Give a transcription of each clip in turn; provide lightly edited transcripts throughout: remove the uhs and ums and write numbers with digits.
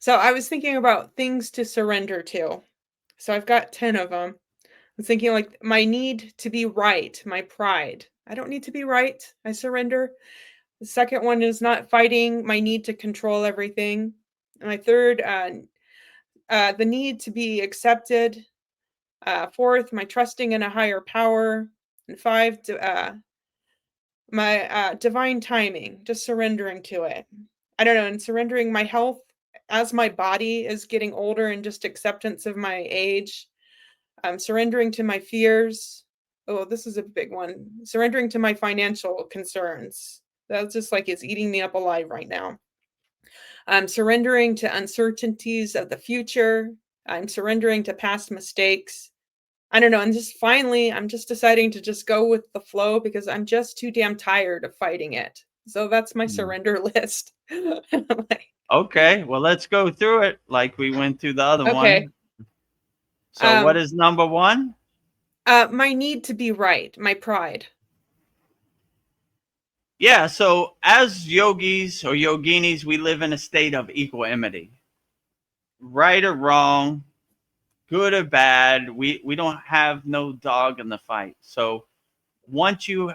So I was thinking about things to surrender to. So I've got 10 of them. I'm thinking like my need to be right, my pride. I don't need to be right. I surrender. The second one is not fighting, my need to control everything. My third, the need to be accepted. Fourth, my trusting in a higher power. And five, my divine timing, just surrendering to it. I don't know, and surrendering my health as my body is getting older and just acceptance of my age. Surrendering to my fears. Oh, this is a big one. Surrendering to my financial concerns. That's just like it's eating me up alive right now. I'm surrendering to uncertainties of the future. I'm surrendering to past mistakes. I don't know. And just finally, I'm just deciding to just go with the flow because I'm just too damn tired of fighting it. So that's my Hmm. surrender list. Like, Okay, well, let's go through it like we went through the other okay. one. So, what Um, is number one? my need to be right, my pride. Yeah, so as yogis or yoginis, we live in a state of equanimity. Right or wrong, good or bad, we don't have no dog in the fight. So once you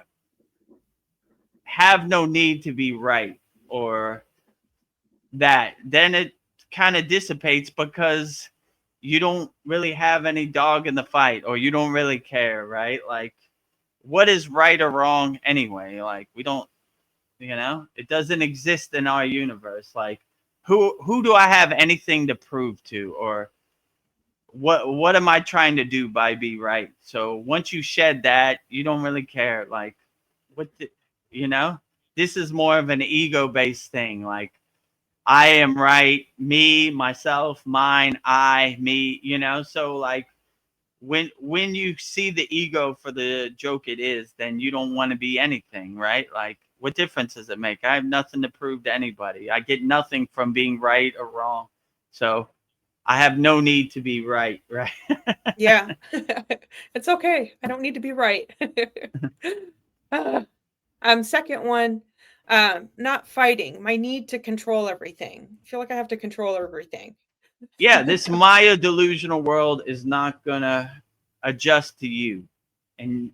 have no need to be right or that, then it kind of dissipates because you don't really have any dog in the fight or you don't really care, right? Like, what is right or wrong anyway? Like, we don't, it doesn't exist in our universe. Like, who do I have anything to prove to, or what am I trying to do by be right? So once you shed that, you don't really care. Like, what the, you know, this is more of an ego based thing. Like, I am right, me, myself, mine, I, me, so like when you see the ego for the joke it is, then you don't want to be anything, right? Like, what difference does it make? I have nothing to prove to anybody. I get nothing from being right or wrong. So I have no need to be right, right? Yeah. It's okay. I don't need to be right. Uh, second one, not fighting. My need to control everything. I feel like I have to control everything. Yeah, this Maya delusional world is not gonna adjust to you. And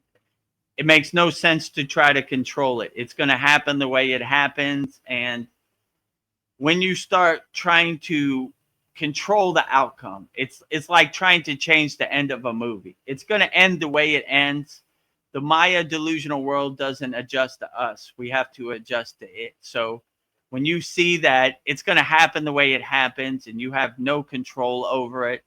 it makes no sense to try to control it. It's gonna happen the way it happens. And when you start trying to control the outcome, it's like trying to change the end of a movie. It's going to end the way it ends. The Maya delusional world doesn't adjust to us. We have to adjust to it. So when you see that it's going to happen the way it happens and you have no control over it,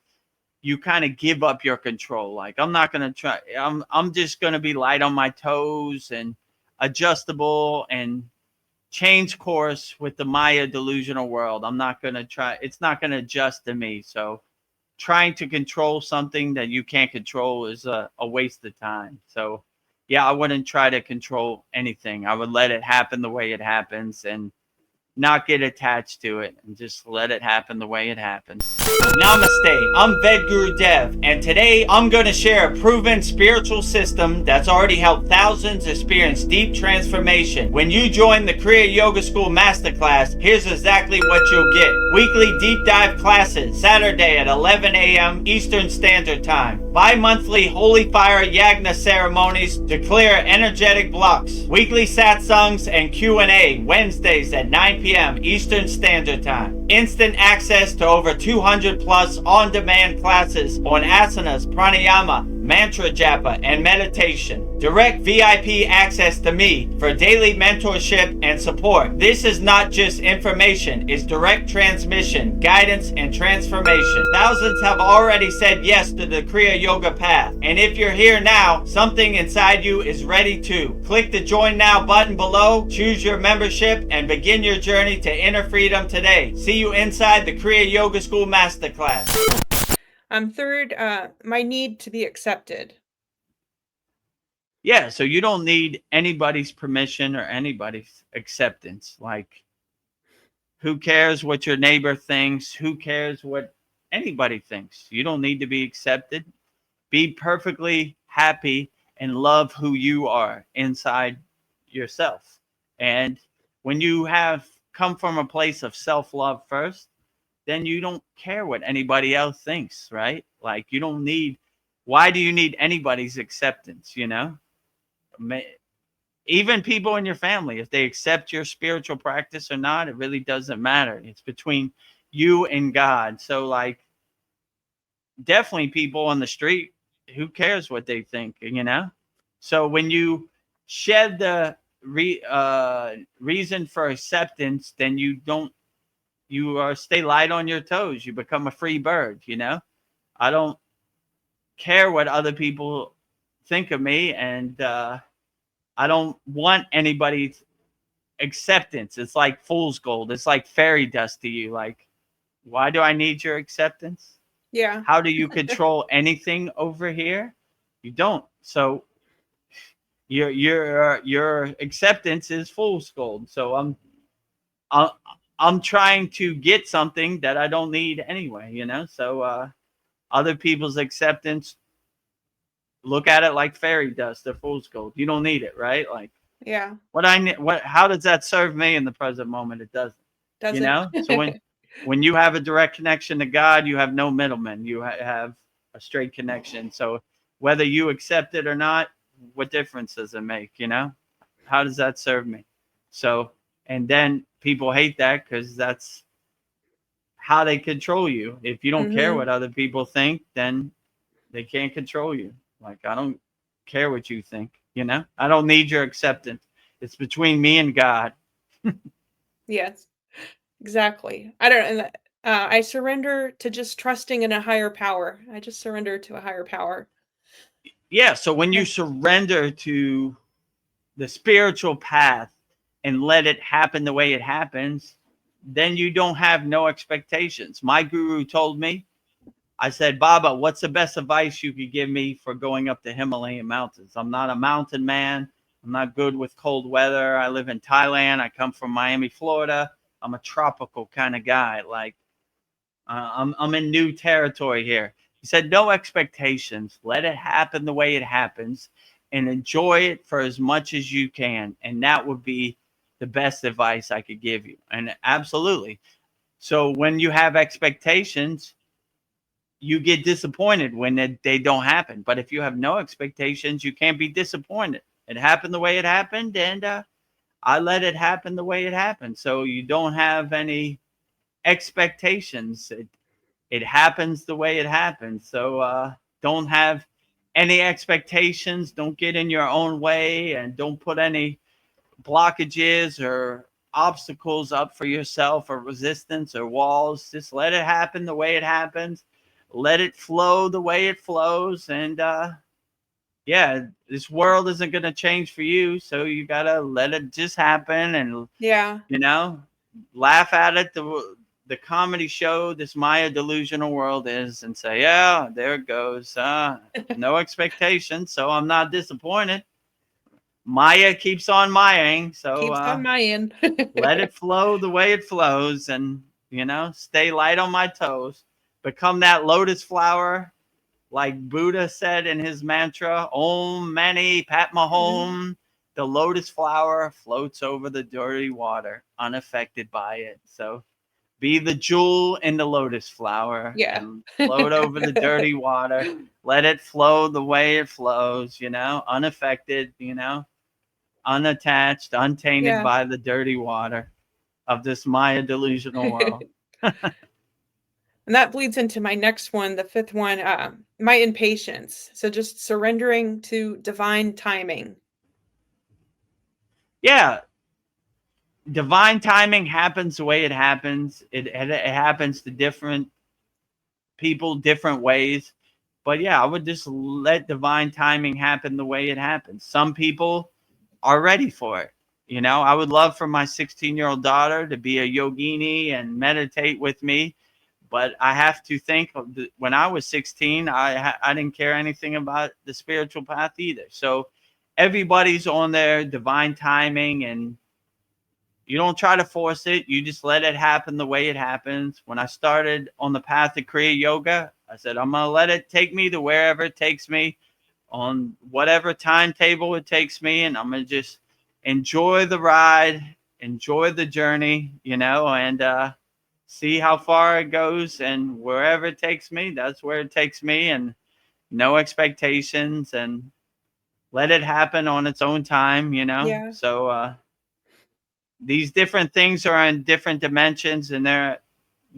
you kind of give up your control. Like, I'm not going to try. I'm just going to be light on my toes and adjustable and change course with the Maya delusional world. I'm not going to try. It's not going to adjust to me. So trying to control something that you can't control is a waste of time. So yeah, I wouldn't try to control anything. I would let it happen the way it happens and not get attached to it and just let it happen the way it happens. Namaste, I'm Vedguru Dev, and today I'm going to share a proven spiritual system that's already helped thousands experience deep transformation. When you join the Kriya Yoga School Masterclass, here's exactly what you'll get. Weekly deep dive classes, Saturday at 11 a.m. Eastern Standard Time. Bi-monthly Holy Fire Yagna ceremonies to clear energetic blocks. Weekly satsangs and Q&A, Wednesdays at 9 p.m. Eastern Standard Time. Instant access to over 200 plus on-demand classes on asanas, pranayama, mantra japa, and meditation. Direct VIP access to me for daily mentorship and support. This is not just information, it's direct transmission, guidance, and transformation. Thousands have already said yes to the Kriya Yoga path. And if you're here now, something inside you is ready to. Click the Join Now button below, choose your membership, and begin your journey to inner freedom today. See you inside the Kriya Yoga School Masterclass. Third, my need to be accepted. Yeah, so you don't need anybody's permission or anybody's acceptance. Like, who cares what your neighbor thinks? Who cares what anybody thinks? You don't need to be accepted. Be perfectly happy and love who you are inside yourself. And when you have come from a place of self love first, then you don't care what anybody else thinks, right? Like you don't need, why do you need anybody's acceptance, you know? Even people in your family, if they accept your spiritual practice or not, it really doesn't matter. It's between you and God. So like definitely people on the street, who cares what they think, you know? So when you shed the reason for acceptance, then you don't, you stay light on your toes. You become a free bird, you know? I don't care what other people think of me, and I don't want anybody's acceptance. It's like fool's gold. It's like fairy dust to you. Like, why do I need your acceptance? Yeah. How do you control anything over here? You don't. So your acceptance is fool's gold. So I'm I'm trying to get something that I don't need anyway, you know? So other people's acceptance, look at it like fairy dust or fool's gold. You don't need it, right? Like Yeah. what I need, what, how does that serve me in the present moment? It doesn't, you Doesn't. know? So when you have a direct connection to God, you have no middlemen. You have a straight connection. So whether you accept it or not, what difference does it make, you know? How does that serve me? So, and then people hate that because that's how they control you. If you don't care Mhm. what other people think, then they can't control you. Like, I don't care what you think, you know? I don't need your acceptance. It's between me and God. Yes. Exactly. I don't, and I surrender to just trusting in a higher power. I just surrender to a higher power. Yeah. So when you Yeah. surrender to the spiritual path and let it happen the way it happens, then you don't have no expectations. My guru told me, I said, Baba, what's the best advice you could give me for going up the Himalayan mountains? I'm not a mountain man. I'm not good with cold weather. I live in Thailand. I come from Miami, Florida. I'm a tropical kind of guy. Like I'm in new territory here. He said, no expectations. Let it happen the way it happens and enjoy it for as much as you can. And that would be the best advice I could give you. And absolutely. So when you have expectations, you get disappointed when they don't happen. But if you have no expectations, you can't be disappointed. It happened the way it happened, and I let it happen the way it happened. So you don't have any expectations. It happens the way it happens. So don't have any expectations. Don't get in your own way, and don't put any blockages or obstacles up for yourself or resistance or walls. Just let it happen the way it happens. Let it flow the way it flows. And yeah, this world isn't going to change for you. So you got to let it just happen and, Yeah. you know, laugh at it. The comedy show this Maya delusional world is, and say, yeah, there it goes. No expectations. So I'm not disappointed. Maya keeps on Mayaing. So Keeps on my end. let it flow the way it flows, and, you know, stay light on my toes. Become that lotus flower, like Buddha said in his mantra, Om Mani Padma Mhm. Hum. The lotus flower floats over the dirty water, unaffected by it. So be the jewel in the lotus flower Yeah. and float over the dirty water. Let it flow the way it flows, you know, unaffected, you know, unattached, untainted Yeah. by the dirty water of this Maya delusional world. And that bleeds into my next one, the fifth one, my impatience. So just surrendering to divine timing. Yeah, divine timing happens the way it happens. It happens to different people, different ways. But yeah, I would just let divine timing happen the way it happens. Some people are ready for it. You know, I would love for my 16-year-old daughter to be a yogini and meditate with me. But I have to think of when I was 16, I didn't care anything about the spiritual path either. So everybody's on their divine timing, and you don't try to force it. You just let it happen the way it happens. When I started on the path of Kriya Yoga, I said, I'm going to let it take me to wherever it takes me on whatever timetable it takes me. And I'm going to just enjoy the ride, enjoy the journey, you know, and see how far it goes, and wherever it takes me, that's where it takes me, and no expectations, and let it happen on its own time, you know? Yeah. So these different things are in different dimensions, and they're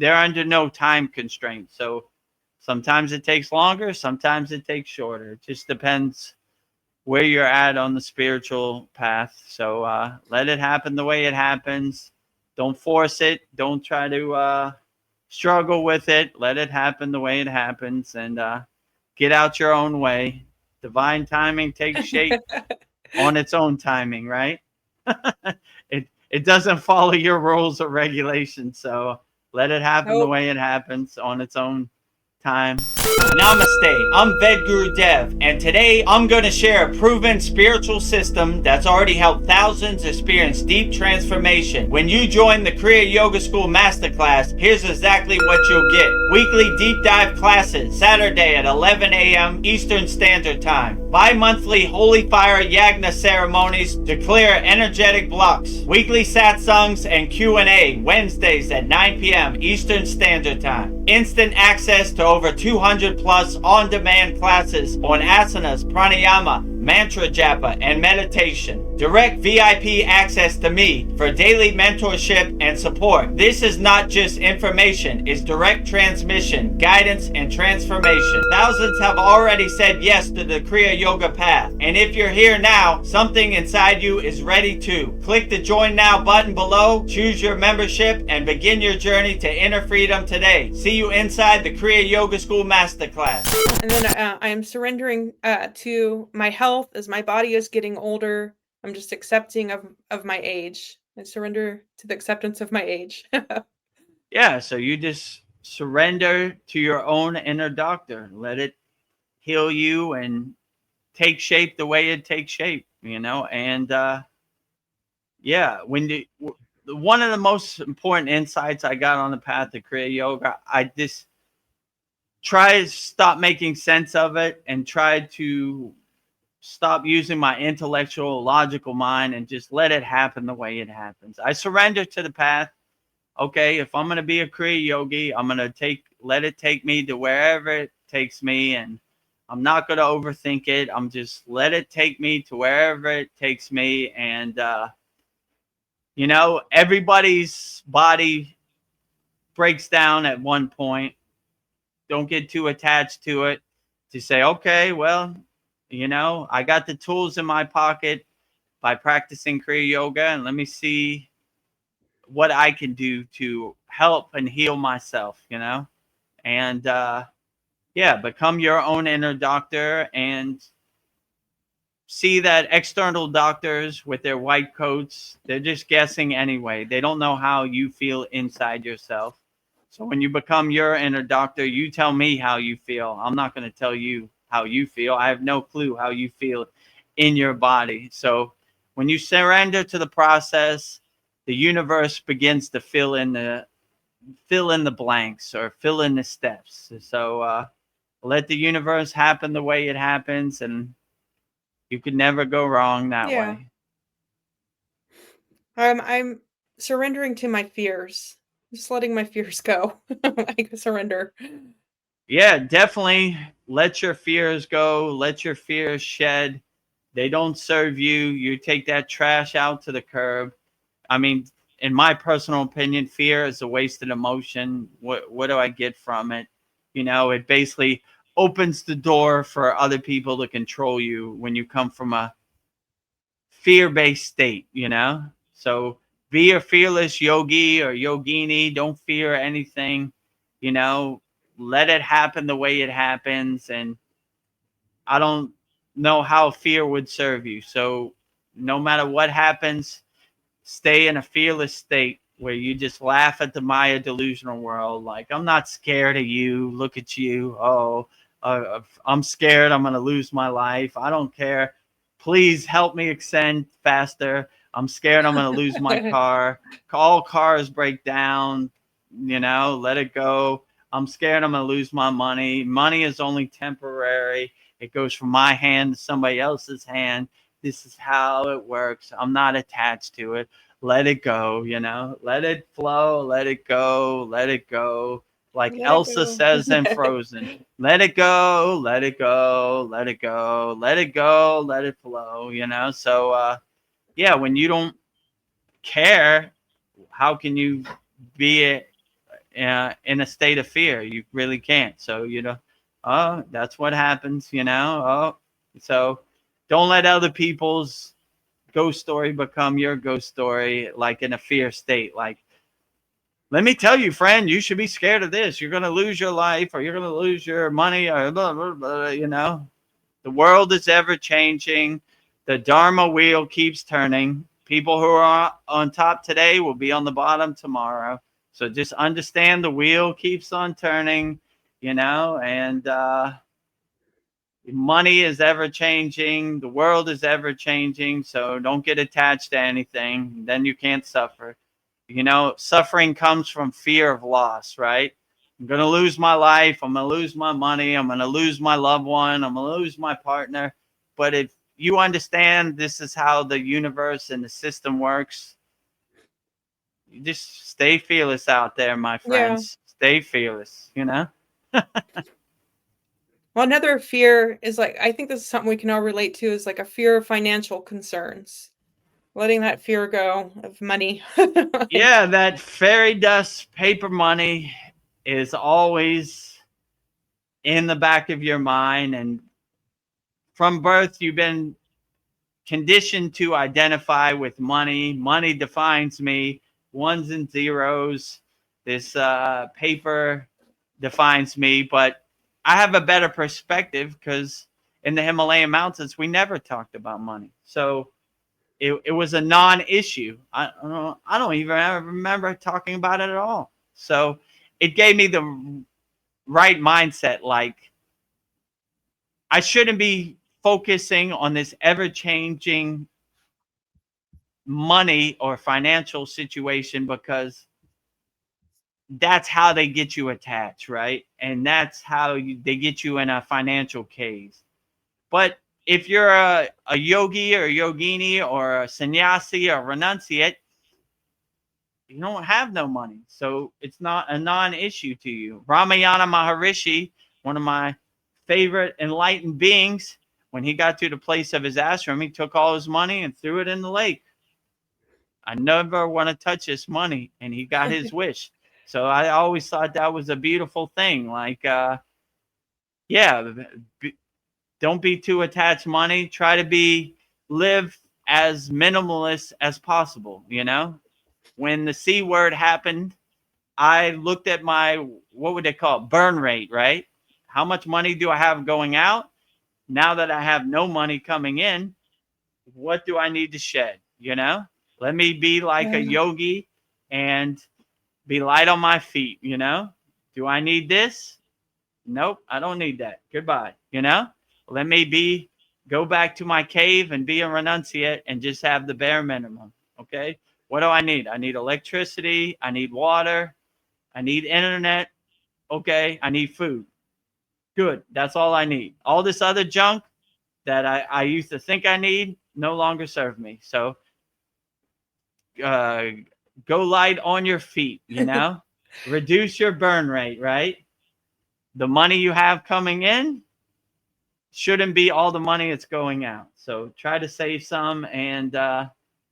under no time constraint. So sometimes it takes longer, sometimes it takes shorter. It just depends where you're at on the spiritual path. So let it happen the way it happens. Don't force it. Don't try to struggle with it. Let it happen the way it happens, and get out your own way. Divine timing takes shape on its own timing, right? It doesn't follow your rules or regulations, so let it happen the Nope. way it happens on its own time. Namaste. I'm Vedguru Dev, and today I'm going to share a proven spiritual system that's already helped thousands experience deep transformation. When you join the Kriya Yoga School Masterclass, here's exactly what you'll get. Weekly deep dive classes, Saturday at 11 a.m. Eastern Standard Time. Bi-monthly Holy Fire Yagna ceremonies to clear energetic blocks. Weekly satsangs and Q&A, Wednesdays at 9 p.m. Eastern Standard Time. Instant access to over 200 plus on-demand classes on asanas, pranayama, mantra japa, and meditation. Direct VIP access to me for daily mentorship and support. This is not just information, it's direct transmission, guidance, and transformation. Thousands have already said yes to the Kriya Yoga path. And if you're here now, something inside you is ready to. Click the Join Now button below, choose your membership, and begin your journey to inner freedom today. See you inside the Kriya Yoga School Masterclass. And then I am surrendering to my health as my body is getting older. I'm just accepting of my age. I surrender to the acceptance of my age. Yeah, so you just surrender to your own inner doctor. Let it heal you and take shape the way it takes shape, you know? And yeah, one of the most important insights I got on the path of Kriya Yoga, I just try to stop making sense of it and try to stop using my intellectual, logical mind and just let it happen the way it happens. I surrender to the path. Okay, if I'm going to be a Kriya yogi, I'm going to let it take me to wherever it takes me, and I'm not going to overthink it. I'm just let it take me to wherever it takes me. And you know, everybody's body breaks down at one point. Don't get too attached to it. To say, okay, well, you know, I got the tools in my pocket by practicing Kriya yoga, and let me see what I can do to help and heal myself, you know? And yeah, become your own inner doctor, and see that external doctors with their white coats, they're just guessing anyway. They don't know how you feel inside yourself. So when you become your inner doctor, you tell me how you feel. I'm not going to tell you how you feel. I have no clue how you feel in your body. So when you surrender to the process, the universe begins to fill in the blanks, or fill in the steps. So let the universe happen the way it happens, and you could never go wrong that Yeah. way. I'm surrendering to my fears. Just letting my fears go. I surrender. Yeah, definitely let your fears go. Let your fears shed. They don't serve you. You take that trash out to the curb. I mean, in my personal opinion, fear is a wasted emotion. What do I get from it? You know, it basically opens the door for other people to control you when you come from a fear-based state, you know? So be a fearless yogi or yogini. Don't fear anything, you know? Let it happen the way it happens. And I don't know how fear would serve you. So no matter what happens, stay in a fearless state where you just laugh at the Maya delusional world. Like, I'm not scared of you. Look at you. Oh, I'm scared. I'm going to lose my life. I don't care. Please help me ascend faster. I'm scared I'm going to lose my car. All cars break down. You know, let it go. I'm scared I'm going to lose my money. Money is only temporary. It goes from my hand to somebody else's hand. This is how it works. I'm not attached to it. let it go, let it flow, let it go, let it go. Like Let it Elsa go. says in Frozen, let it go, let it go, let it go, let it go, let it flow. So, yeah, when you don't care, how can you be in a state of fear? You really can't. So, oh, that's what happens. Oh, so don't let other people's ghost story become your ghost story, like in a fear state. Like, let me tell you, friend, you should be scared of this. You're going to lose your life, or you're going to lose your money, or blah, blah, blah. The world is ever changing. The Dharma wheel keeps turning. People who are on top today will be on the bottom tomorrow. So just understand the wheel keeps on turning, and money is ever changing. The world is ever changing. So don't get attached to anything. Then you can't suffer. Suffering comes from fear of loss, right? I'm going to lose my life. I'm going to lose my money. I'm going to lose my loved one. I'm going to lose my partner. But if you understand this is how the universe and the system works, you just stay fearless out there, my Yeah. friends. Stay fearless. Well, another fear is like, I think this is something we can all relate to, is like a fear of financial concerns. Letting that fear go of money. Like, Yeah, that fairy dust paper money is always in the back of your mind. And from birth, you've been conditioned to identify with money. Money defines me, ones and zeros. This paper defines me, but I have a better perspective because in the Himalayan mountains, we never talked about money. So it was a non-issue. I don't even remember talking about it at all. So it gave me the right mindset. Like, I shouldn't be focusing on this ever-changing money or financial situation, because that's how they get you attached, right? And that's how they get you in a financial cave. But if you're a yogi or a yogini or a sannyasi or renunciate, you don't have no money. So it's not a non-issue to you. Ramayana Maharishi, one of my favorite enlightened beings, when he got to the place of his ashram, he took all his money and threw it in the lake. I never want to touch his money, and he got his wish. So I always thought that was a beautiful thing. Like, yeah, don't be too attached to money. Try to live as minimalist as possible. When the C word happened, I looked at my, what would they call it? Burn rate, right? How much money do I have going out? Now that I have no money coming in, what do I need to shed? Let me be like a yeah. yogi and be light on my feet. Do I need this? Nope, I don't need that. Goodbye. Let me go back to my cave and be a renunciate and just have the bare minimum. Okay. What do I need? I need electricity. I need water. I need internet. Okay. I need food. Good. That's all I need. All this other junk that I used to think I need no longer serve me. So uh, go light on your feet. Reduce your burn rate, right? The money you have coming in shouldn't be all the money that's going out. So try to save some, and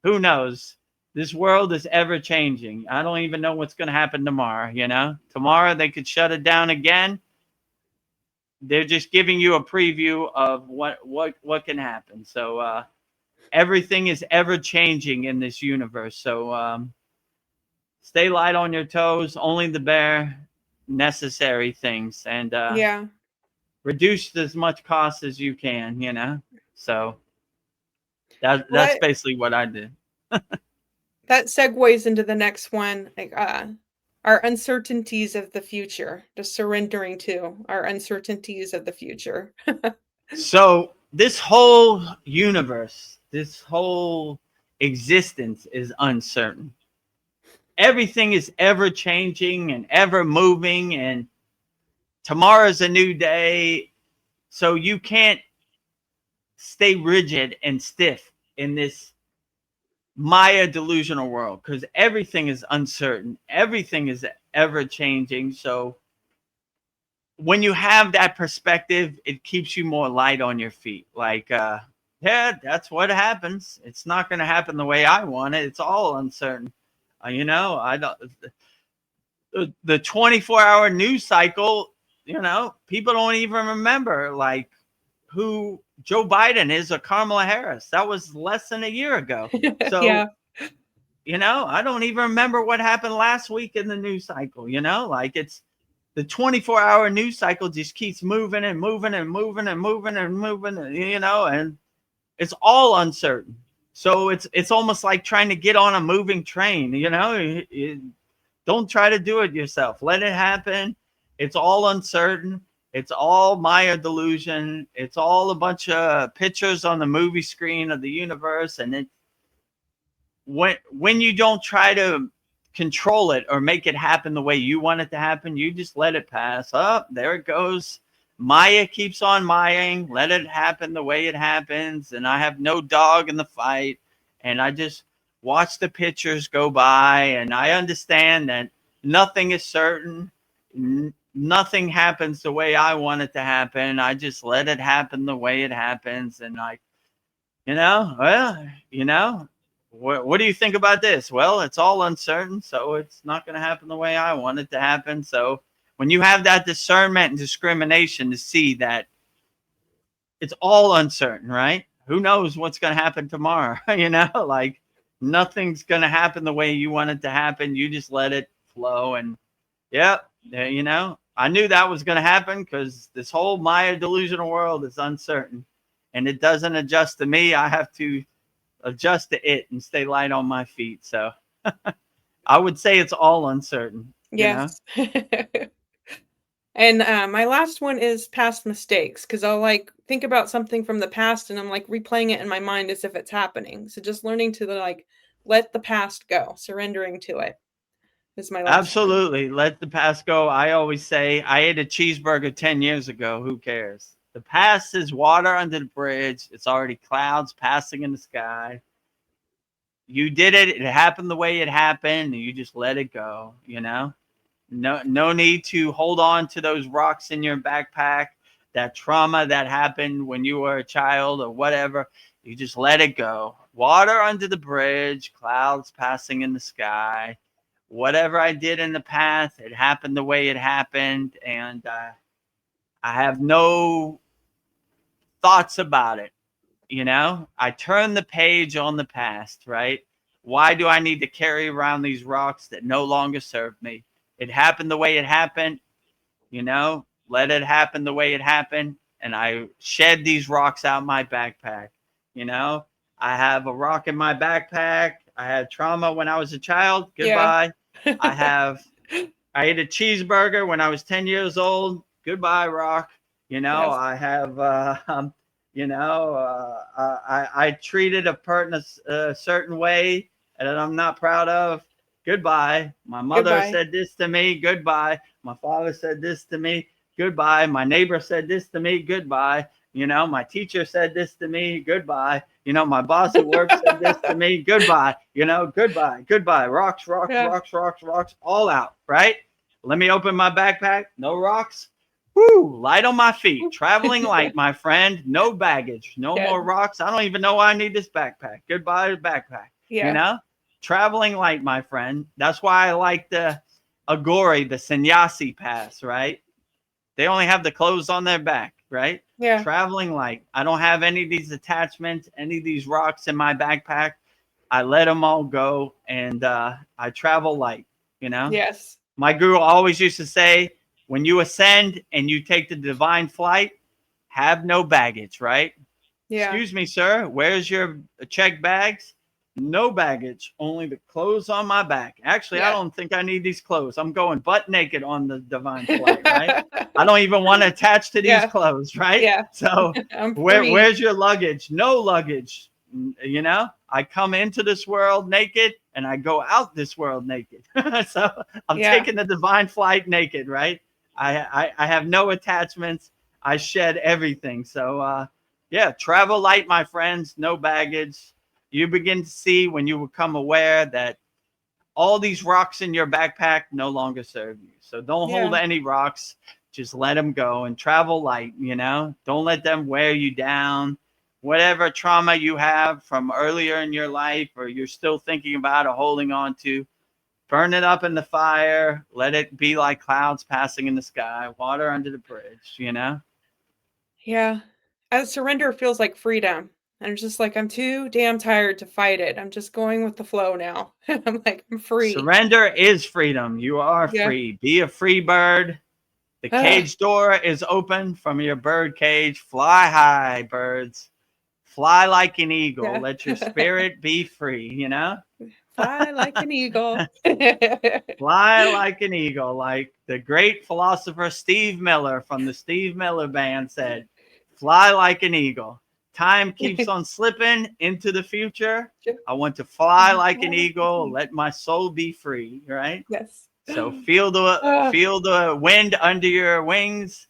who knows? This world is ever changing. I don't even know what's going to happen tomorrow. Tomorrow they could shut it down again. They're just giving you a preview of what can happen. So everything is ever changing in this universe. So stay light on your toes, only the bare necessary things, and Yeah. reduce as much cost as you can. So Well, that's basically what I did. that segues into the next one, like our uncertainties of the future, just surrendering to our uncertainties of the future. So this whole universe, this whole existence is uncertain. Everything is ever changing and ever moving, and tomorrow's a new day. So you can't stay rigid and stiff in this Maya delusional world, because everything is uncertain, everything is ever changing. So when you have that perspective, it keeps you more light on your feet. Like, yeah, that's what happens. It's not going to happen the way I want it. It's all uncertain. I don't. The 24-hour news cycle. People don't even remember like who Joe Biden is or Kamala Harris. That was less than a year ago. So Yeah. I don't even remember what happened last week in the news cycle. Like it's the 24-hour news cycle just keeps moving and moving and moving and moving and moving, and it's all uncertain. So it's almost like trying to get on a moving train. Don't try to do it yourself. Let it happen. It's all uncertain. It's all Maya delusion. It's all a bunch of pictures on the movie screen of the universe. And when you don't try to control it or make it happen the way you want it to happen, you just let it pass. Oh, there it goes. Maya keeps on Mayaing. Let it happen the way it happens. And I have no dog in the fight. And I just watch the pictures go by. And I understand that nothing is certain. Nothing happens the way I want it to happen. I just let it happen the way it happens. And what do you think about this? Well, it's all uncertain, so it's not going to happen the way I want it to happen. So when you have that discernment and discrimination to see that it's all uncertain, right? Who knows what's going to happen tomorrow? Like nothing's going to happen the way you want it to happen. You just let it flow. And yeah, I knew that was going to happen because this whole Maya delusional world is uncertain and it doesn't adjust to me. I have to adjust to it and stay light on my feet. So I would say it's all uncertain. Yes. And my last one is past mistakes, because I'll like think about something from the past and I'm like replaying it in my mind as if it's happening. So just learning to like let the past go, surrendering to it is my last one. Absolutely. Let the past go. I always say I ate a cheeseburger 10 years ago. Who cares? The past is water under the bridge. It's already clouds passing in the sky. You did it. It happened the way it happened. And you just let it go, No need to hold on to those rocks in your backpack, that trauma that happened when you were a child or whatever. You just let it go. Water under the bridge, clouds passing in the sky. Whatever I did in the past, it happened the way it happened. And I have no thoughts about it. I turn the page on the past, right? Why do I need to carry around these rocks that no longer serve me? It happened the way it happened, let it happen the way it happened. And I shed these rocks out my backpack. I have a rock in my backpack. I had trauma when I was a child. Yeah. Goodbye. I ate a cheeseburger when I was 10 years old. Goodbye, rock. Yes. I have, I treated a person a certain way that I'm not proud of. Goodbye. My mother Goodbye. said this to me. Goodbye. My father said this to me. Goodbye. My neighbor said this to me. Goodbye. My teacher said this to me. Goodbye. My boss at work said this to me. Goodbye. Goodbye. Goodbye. Rocks, rocks, Yeah. rocks, rocks, rocks, all out, right? Let me open my backpack. No rocks. Woo, light on my feet. Traveling light, my friend. No baggage. No Yeah. more rocks. I don't even know why I need this backpack. Goodbye, backpack. Yeah. Traveling light, my friend. That's why I like the Agori, the sannyasi pass, right? They only have the clothes on their back, right? Yeah. Traveling light. I don't have any of these attachments, any of these rocks in my backpack. I let them all go, and I travel light, Yes. My guru always used to say, when you ascend and you take the divine flight, have no baggage, right? Yeah. Excuse me, sir, where's your checked bags? No baggage, only the clothes on my back. Actually, I Yeah. don't think I need these clothes. I'm going butt naked on the divine flight, right? I don't even want to attach to these Yeah. clothes, right? Yeah. So I'm free. where's your luggage? No luggage. I come into this world naked and I go out this world naked. So I'm Yeah. taking the divine flight naked, right? I have no attachments. I shed everything. So yeah, travel light, my friends. No baggage. You begin to see when you become aware that all these rocks in your backpack no longer serve you. So don't hold Yeah. any rocks. Just let them go and travel light, you know? Don't let them wear you down. Whatever trauma you have from earlier in your life or you're still thinking about or holding on to, burn it up in the fire. Let it be like clouds passing in the sky, water under the bridge, you know? Yeah. Surrender feels like freedom. And it's just like, I'm too damn tired to fight it. I'm just going with the flow now. I'm like, I'm free. Surrender is freedom. You are Yeah. free. Be a free bird. The Ah, cage door is open from your bird cage. Fly high, birds. Fly like an eagle. yeah. Let your spirit be free, you know? Fly like an eagle. Fly like an eagle. Like the great philosopher Steve Miller from the Steve Miller Band said, fly like an eagle. Time keeps on slipping into the future. I want to fly like an eagle. Let my soul be free, right? Yes. So Ah. feel the wind under your wings.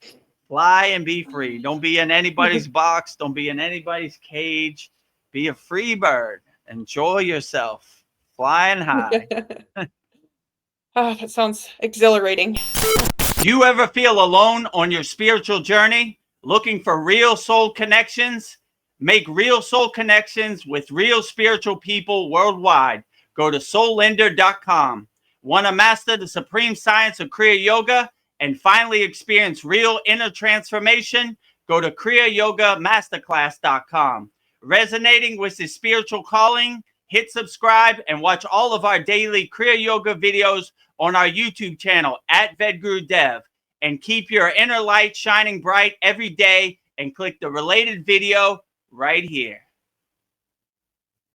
Fly and be free. Don't be in anybody's box. Don't be in anybody's cage. Be a free bird. Enjoy yourself. Flying high. Oh, that sounds exhilarating. You ever feel alone on your spiritual journey? Looking for real soul connections? Make real soul connections with real spiritual people worldwide. Go to soulender.com. Want to master the supreme science of Kriya Yoga and finally experience real inner transformation? Go to kriyayogamasterclass.com. Resonating with the spiritual calling? Hit subscribe and watch all of our daily Kriya Yoga videos on our YouTube channel at VedGuruDev. And keep your inner light shining bright every day and click the related video right here.